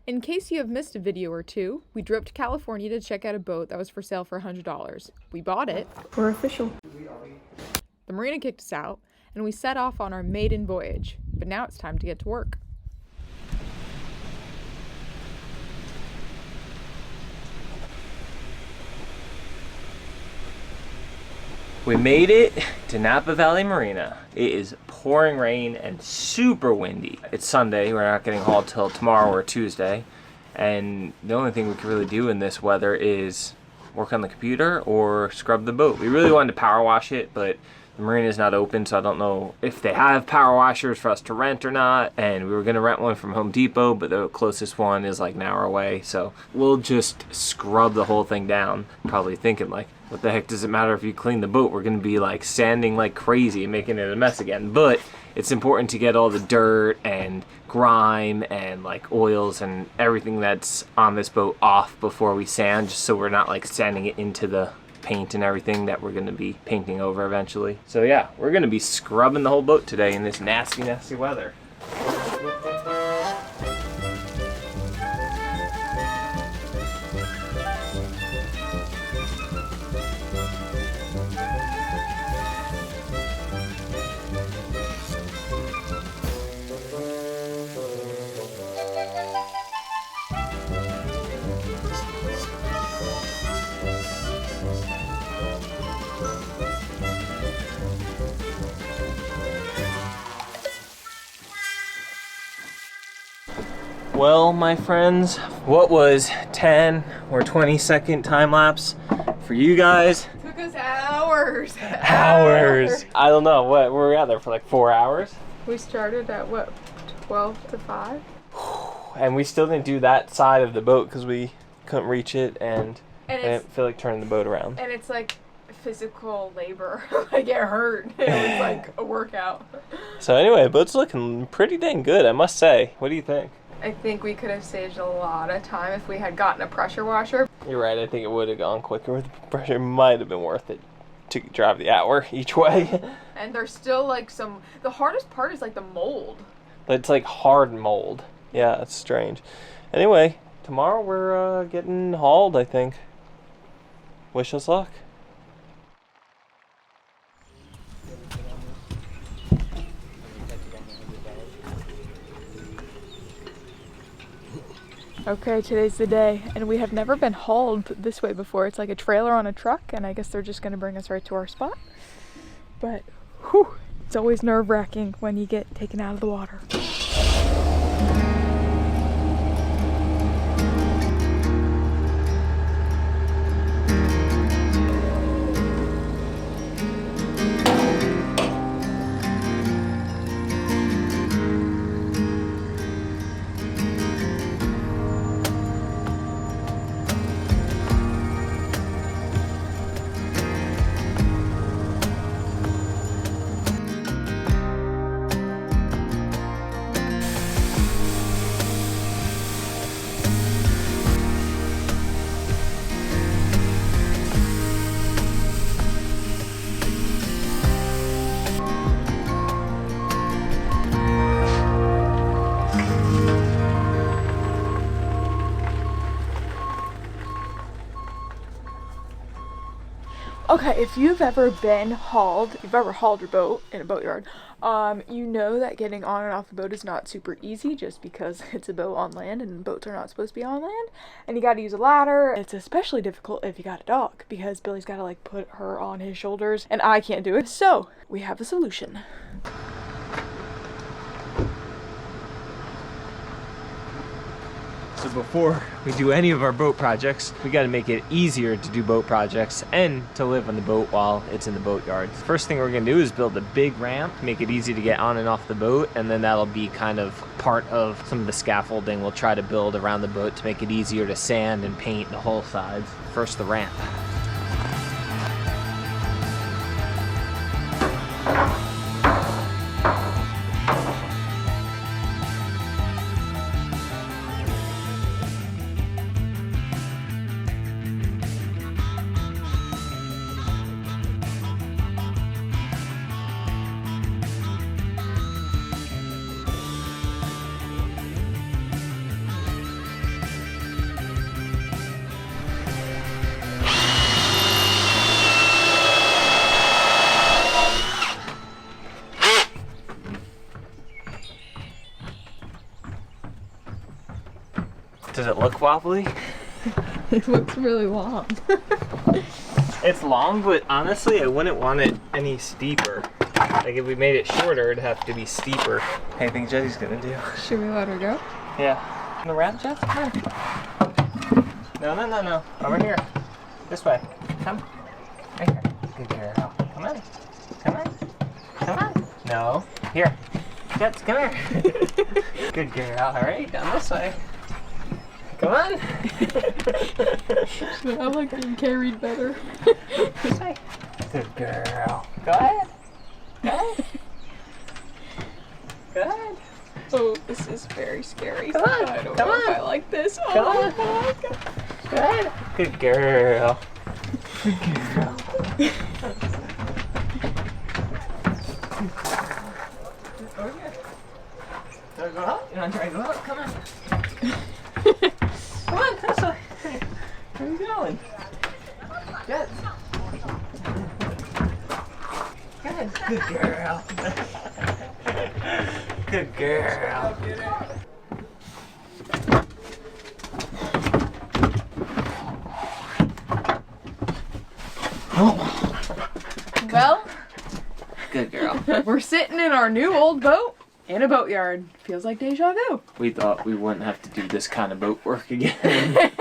In case you have missed a video or two, we drove to California to check out a boat that was for sale for $100. We bought it. We're official. The marina kicked us out, and we set off on our maiden voyage. But now it's time to get to work. We made it to Napa Valley Marina. It is pouring rain and super windy. It's Sunday, we're not getting hauled till tomorrow or Tuesday. And the only thing we can really do in this weather is work on the computer or scrub the boat. We really wanted to power wash it, but the marina is not open, so I don't know if they have power washers for us to rent or not. And we were gonna rent one from Home Depot, but the closest one is like an hour away. So we'll just scrub the whole thing down. Probably thinking like, what the heck does it matter if you clean the boat? We're gonna be like sanding like crazy and making it a mess again. But it's important to get all the dirt and grime and like oils and everything that's on this boat off before we sand, just so we're not like sanding it into the paint and everything that we're gonna be painting over eventually. So yeah, we're gonna be scrubbing the whole boat today in this nasty, nasty weather. Well, my friends, what was 10 or 20-second time lapse for you guys? Took us hours. Hours. I don't know, what were we out there for, like 4 hours? We started at what, 12 to 5? And we still didn't do that side of the boat because we couldn't reach it, and I didn't feel like turning the boat around. And it's like physical labor. I get hurt. It was like a workout. So anyway, the boat's looking pretty dang good, I must say. What do you think? I think we could have saved a lot of time if we had gotten a pressure washer. You're right, I think it would have gone quicker with the pressure. It might have been worth it to drive the hour each way. And there's still like the hardest part is like the mold. But it's like hard mold. Yeah, it's strange. Anyway, tomorrow we're getting hauled, I think. Wish us luck. Okay, today's the day, and we have never been hauled this way before. It's like a trailer on a truck, and I guess they're just gonna bring us right to our spot. But, whew, it's always nerve-wracking when you get taken out of the water. Okay, if you've ever been hauled, if you've ever hauled your boat in a boatyard, you know that getting on and off the boat is not super easy just because it's a boat on land and boats are not supposed to be on land. And you gotta use a ladder. It's especially difficult if you got a dog because Billy's gotta like put her on his shoulders and I can't do it. So, we have a solution. So before we do any of our boat projects, we got to make it easier to do boat projects and to live on the boat while it's in the boatyard. The first thing we're going to do is build a big ramp, make it easy to get on and off the boat, and then that'll be kind of part of some of the scaffolding we'll try to build around the boat to make it easier to sand and paint the whole sides. First, the ramp. Does it look wobbly? It looks really long. It's long, but honestly, I wouldn't want it any steeper. Like if we made it shorter, it'd have to be steeper. Hey, I think Jesse's gonna do. Should we let her go? Yeah. On the ramp, Jess? Come on. No. Over here. This way. Come. Right here. Good girl. Come on. Come on. Come on. No. Here. Jess, come here. Good girl. All right, down this way. Come on. I like being carried better. This way. Good girl. Go ahead. Go ahead. Go ahead. Oh, this is very scary. Come on. I don't Come know on. if I like this. Come Oh on. my god. Go ahead. Good girl. Good girl. Over here. Wanna go up? You wanna try to go up? Come on. Come on, this way. Where are you going? Good. Good. Good girl. Good girl. Well, Good girl. we're sitting in our new old boat in a boatyard. Feels like deja vu. We thought we wouldn't have to do this kind of boat work again.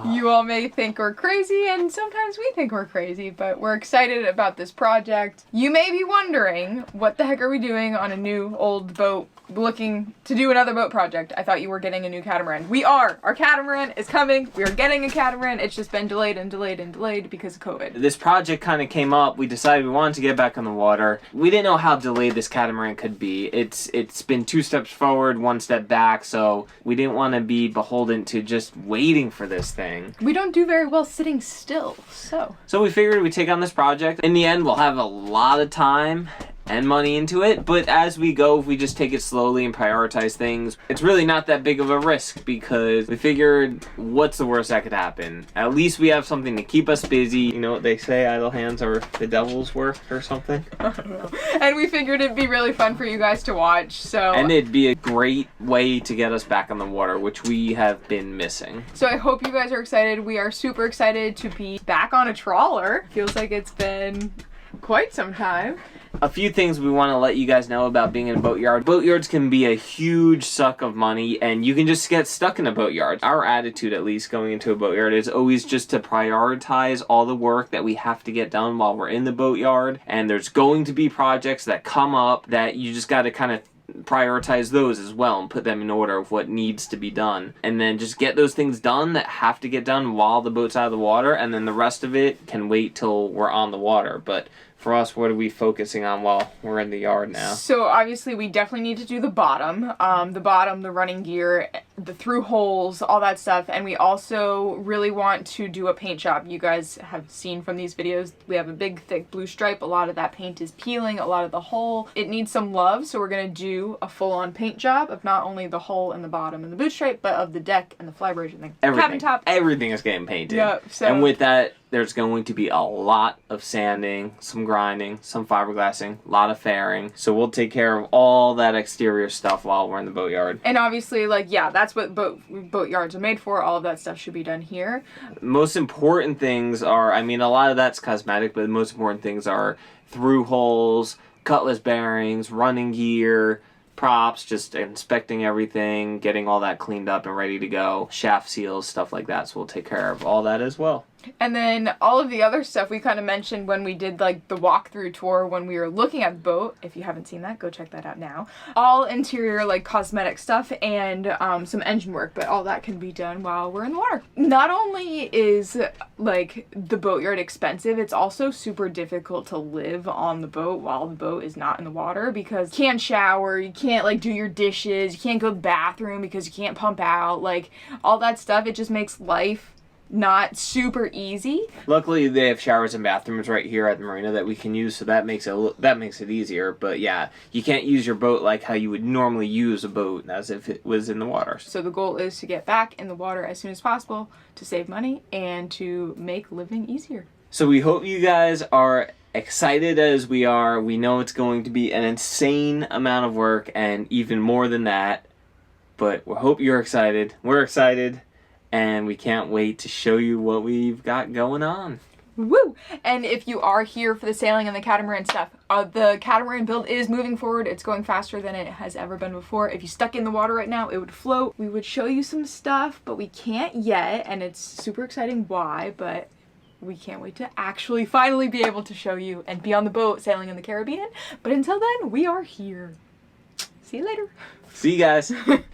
You all may think we're crazy, and sometimes we think we're crazy, but we're excited about this project. You may be wondering, what the heck are we doing on a new old boat looking to do another boat project? I thought you were getting a new catamaran. We are! Our catamaran is coming. We are getting a catamaran. It's just been delayed and delayed and delayed because of COVID. This project kind of came up. We decided we wanted to get back on the water. We didn't know how delayed this catamaran could be. It's been 2 steps forward, 1 step back, so we didn't want to be beholden to just waiting for this thing. We don't do very well sitting still, so. So we figured we'd take on this project. In the end, we'll have a lot of time and money into it, but as we go, if we just take it slowly and prioritize things, it's really not that big of a risk because we figured, what's the worst that could happen? At least we have something to keep us busy. You know what they say, idle hands are the devil's work or something? I don't know. And we figured it'd be really fun for you guys to watch, so. And it'd be a great way to get us back on the water, which we have been missing. So I hope you guys are excited. We are super excited to be back on a trawler. Feels like it's been quite some time. A few things we want to let you guys know about being in a boatyard. Boatyards can be a huge suck of money, and you can just get stuck in a boatyard. Our attitude, at least, going into a boatyard is always just to prioritize all the work that we have to get done while we're in the boatyard. And there's going to be projects that come up that you just got to kind of prioritize those as well and put them in order of what needs to be done, and then just get those things done that have to get done while the boat's out of the water, and then the rest of it can wait till we're on the water. But for us, what are we focusing on while we're in the yard now? So obviously we definitely need to do the bottom, the running gear, the through holes, all that stuff. And we also really want to do a paint job. You guys have seen from these videos, we have a big thick blue stripe. A lot of that paint is peeling, a lot of the hull. It needs some love, so we're gonna do a full-on paint job of not only the hull and the bottom and the boot stripe, but of the deck and the flybridge and the cabin top. Everything is getting painted. Yeah, so. And with that, there's going to be a lot of sanding, some grinding, some fiberglassing, a lot of fairing. So we'll take care of all that exterior stuff while we're in the boatyard. And obviously, like, yeah, that's what boatyards are made for. All of that stuff should be done here. Most important things are, I mean, a lot of that's cosmetic, but the most important things are through holes, cutlass bearings, running gear, props, just inspecting everything, getting all that cleaned up and ready to go, shaft seals, stuff like that. So we'll take care of all that as well. And then all of the other stuff we kind of mentioned when we did like the walkthrough tour when we were looking at the boat. If you haven't seen that, go check that out now. All interior like cosmetic stuff and some engine work, but all that can be done while we're in the water. Not only is like the boatyard expensive, it's also super difficult to live on the boat while the boat is not in the water because you can't shower, you can't like do your dishes, you can't go to the bathroom because you can't pump out, like all that stuff. It just makes life not super easy. Luckily, they have showers and bathrooms right here at the marina that we can use, so that makes it easier. But yeah, you can't use your boat like how you would normally use a boat as if it was in the water. So the goal is to get back in the water as soon as possible to save money and to make living easier. So we hope you guys are excited as we are. We know it's going to be an insane amount of work, and even more than that, But we hope you're excited. We're excited, and we can't wait to show you what we've got going on. Woo! And if you are here for the sailing and the catamaran stuff, the catamaran build is moving forward. It's going faster than it has ever been before. If you stuck in the water right now, it would float. We would show you some stuff, but we can't yet, and it's super exciting why, but we can't wait to actually finally be able to show you and be on the boat sailing in the Caribbean. But until then, we are here. See you later. See you guys.